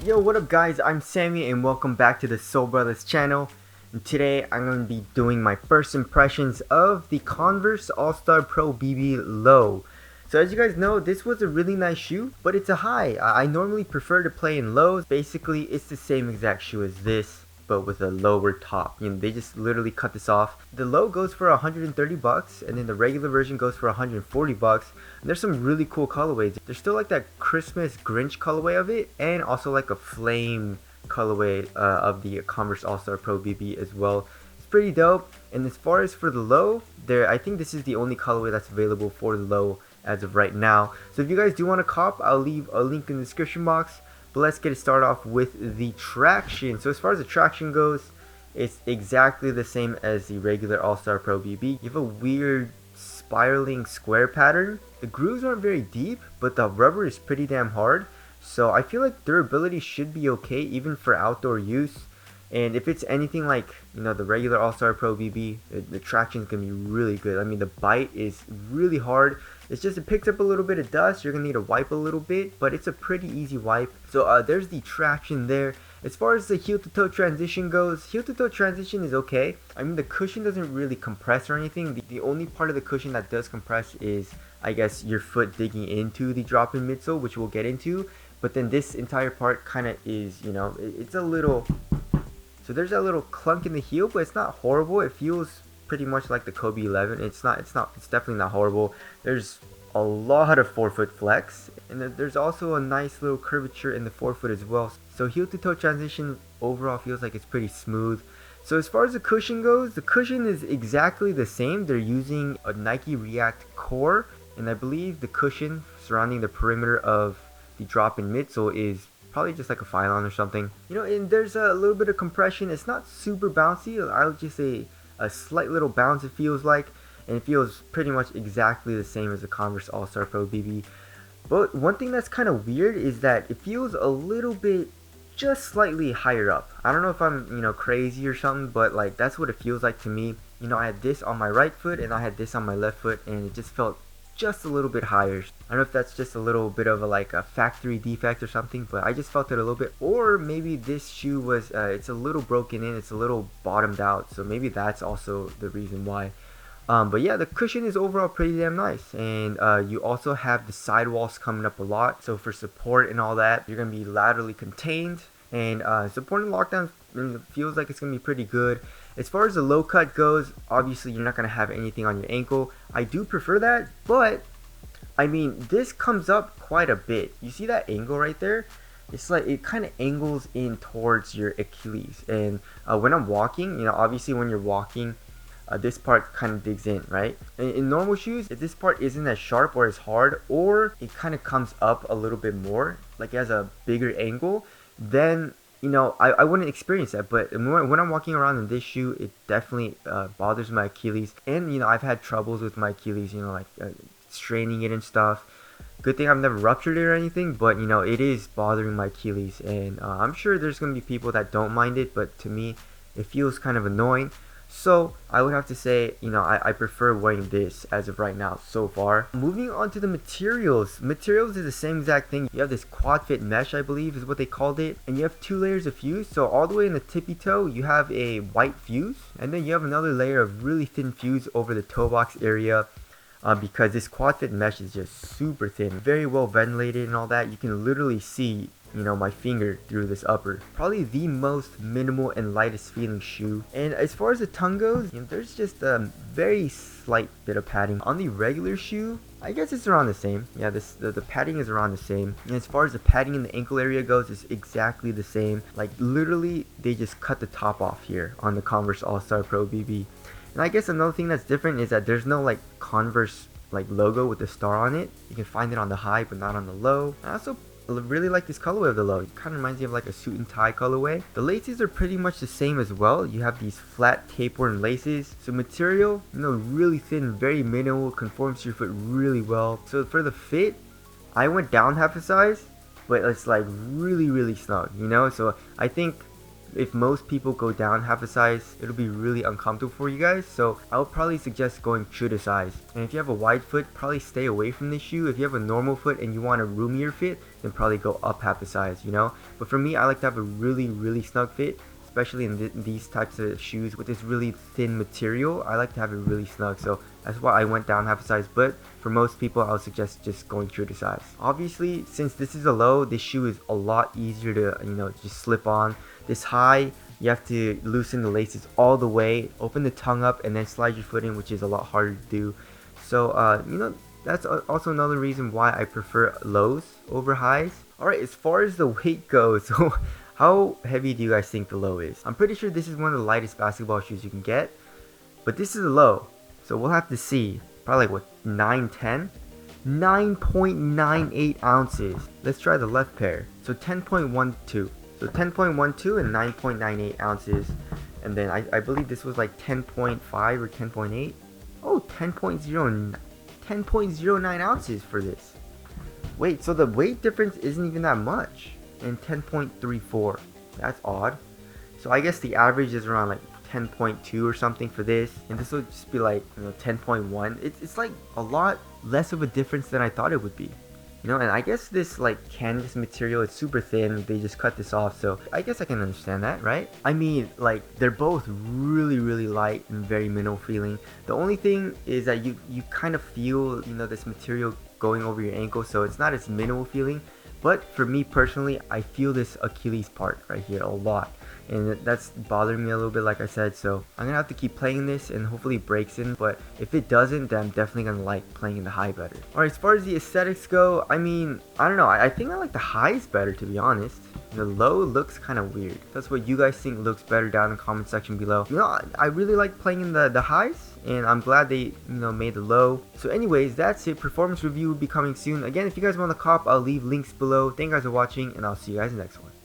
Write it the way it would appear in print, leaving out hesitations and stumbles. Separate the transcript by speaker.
Speaker 1: Yo, what up guys, I'm Sammy and welcome back to the Soul Brothers channel. And today I'm going to be doing my first impressions of the Converse All-Star Pro BB Low. So as you guys know, this was a really nice shoe, but it's a high. I normally prefer to play in lows. Basically, it's the same exact shoe as this, but with a lower top. You know, they just literally cut this off. The low goes for 130 bucks, and then the regular version goes for 140 bucks. And there's some really cool colorways. There's still like that Christmas Grinch colorway of it, and also like a flame colorway of the Converse All-Star Pro BB as well. It's pretty dope. And as far as for the low, I think this is the only colorway that's available for the low as of right now. So if you guys do want to cop, I'll leave a link in the description box. But let's get it started off with the traction. So as far as the traction goes, it's exactly the same as the regular All-Star Pro BB. You have a weird spiraling square pattern. The grooves aren't very deep, but the rubber is pretty damn hard. So I feel like durability should be okay even for outdoor use. And if it's anything like, you know, the regular All-Star Pro BB, the traction is going to be really good. I mean, the bite is really hard. It's just, it picks up a little bit of dust. You're going to need to wipe a little bit, but it's a pretty easy wipe. So there's the traction there. As far as the heel-to-toe transition goes, heel-to-toe transition is okay. I mean, the cushion doesn't really compress or anything. The only part of the cushion that does compress is, I guess, your foot digging into the drop-in midsole, which we'll get into. But then this entire part kind of is, you know, it's a little... So there's that little clunk in the heel, but it's not horrible. It feels pretty much like the Kobe 11. It's definitely not horrible. There's a lot of forefoot flex, and there's also a nice little curvature in the forefoot as well. So heel to toe transition overall feels like it's pretty smooth. So as far as the cushion goes, the cushion is exactly the same. They're using a Nike React core, and I believe the cushion surrounding the perimeter of the drop-in midsole is probably just like a Phylon or something. You know, and there's a little bit of compression. It's not super bouncy. I would just say a slight little bounce it feels like. And it feels pretty much exactly the same as the Converse All-Star Pro BB. But one thing that's kind of weird is that it feels a little bit just slightly higher up. I don't know if I'm, you know, crazy or something, but like that's what it feels like to me. You know, I had this on my right foot and I had this on my left foot, and it just felt just a little bit higher. I don't know if that's just a little bit of a factory defect or something, but I just felt it a little bit. Or maybe this shoe was it's a little broken in, it's a little bottomed out, so maybe that's also the reason why. But yeah, the cushion is overall pretty damn nice, and you also have the sidewalls coming up a lot, so for support and all that, you're gonna be laterally contained, and support in lockdown feels like it's gonna be pretty good. As far as the low cut goes, obviously you're not going to have anything on your ankle. I do prefer that, but I mean, this comes up quite a bit. You see that angle right there? It's like it kind of angles in towards your Achilles. And when I'm walking, you know, obviously when you're walking, this part kind of digs in, right? In normal shoes, if this part isn't as sharp or as hard, or it kind of comes up a little bit more, like it has a bigger angle, then you know, I wouldn't experience that. But when I'm walking around in this shoe, it definitely bothers my Achilles. And, you know, I've had troubles with my Achilles, you know, like straining it and stuff. Good thing I've never ruptured it or anything, but, you know, it is bothering my Achilles. And I'm sure there's going to be people that don't mind it, but to me, it feels kind of annoying. So I would have to say, you know, I prefer wearing this as of right now so far. Moving on to the materials. Materials is the same exact thing. You have this quad fit mesh, I believe is what they called it. And you have 2 layers of fuse. So all the way in the tippy toe, you have a white fuse. And then you have another layer of really thin fuse over the toe box area. Because this quad fit mesh is just super thin. Very well ventilated and all that. You can literally see, you know, my finger through this upper. Probably the most minimal and lightest feeling shoe. And as far as the tongue goes, you know, there's just a very slight bit of padding. On the regular shoe, I guess it's around the same. Yeah, the padding is around the same. And as far as the padding in the ankle area goes, it's exactly the same. Like literally, they just cut the top off here on the Converse All-Star Pro BB. And I guess another thing that's different is that there's no like Converse like logo with the star on it. You can find it on the high but not on the low. I also really like this colorway of the low. It kind of reminds me of like a suit and tie colorway. The laces are pretty much the same as well. You have these flat tapeworm laces. So material, really thin, very minimal, conforms to your foot really well. So for the fit, I went down half a size, but it's like really snug, So I think if most people go down half a size, it'll be really uncomfortable for you guys. So I would probably suggest going true to size. And if you have a wide foot, probably stay away from this shoe. If you have a normal foot and you want a roomier fit, then probably go up half a size, But for me, I like to have a really snug fit, especially in these types of shoes with this really thin material. I like to have it really snug, so that's why I went down half a size. But for most people, I would suggest just going true to size. Obviously, since this is a low, this shoe is a lot easier to just slip on. This high, you have to loosen the laces all the way, open the tongue up, and then slide your foot in, which is a lot harder to do. So that's also another reason why I prefer lows over highs. Alright, as far as the weight goes, so how heavy do you guys think the low is? I'm pretty sure this is one of the lightest basketball shoes you can get, but this is a low, so we'll have to see. Probably like, what, 9.10? 9.98 ounces. Let's try the left pair. So 10.12. So 10.12 and 9.98 ounces. And then I believe this was like 10.5 or 10.8. Oh, 10.09 ounces for this. Wait, so the weight difference isn't even that much. And 10.34. That's odd. So I guess the average is around like 10.2 or something for this. And this will just be like 10.1. It's like a lot less of a difference than I thought it would be. And I guess this like canvas material, it's super thin. They just cut this off, so I guess I can understand that, right? I mean, like, they're both really light and very minimal feeling. The only thing is that you kind of feel, this material going over your ankle, so it's not as minimal feeling. But for me personally, I feel this Achilles part right here a lot. And that's bothering me a little bit, like I said. So I'm going to have to keep playing this and hopefully it breaks in. But if it doesn't, then I'm definitely going to like playing in the high better. Alright, as far as the aesthetics go, I mean, I don't know. I think I like the highs better, to be honest. The low looks kind of weird. That's what you guys think looks better down in the comment section below. I really like playing in the highs, and I'm glad they made the low. So anyways, that's it. Performance review will be coming soon. Again, if you guys want to cop, I'll leave links below. Thank you guys for watching, and I'll see you guys in the next one.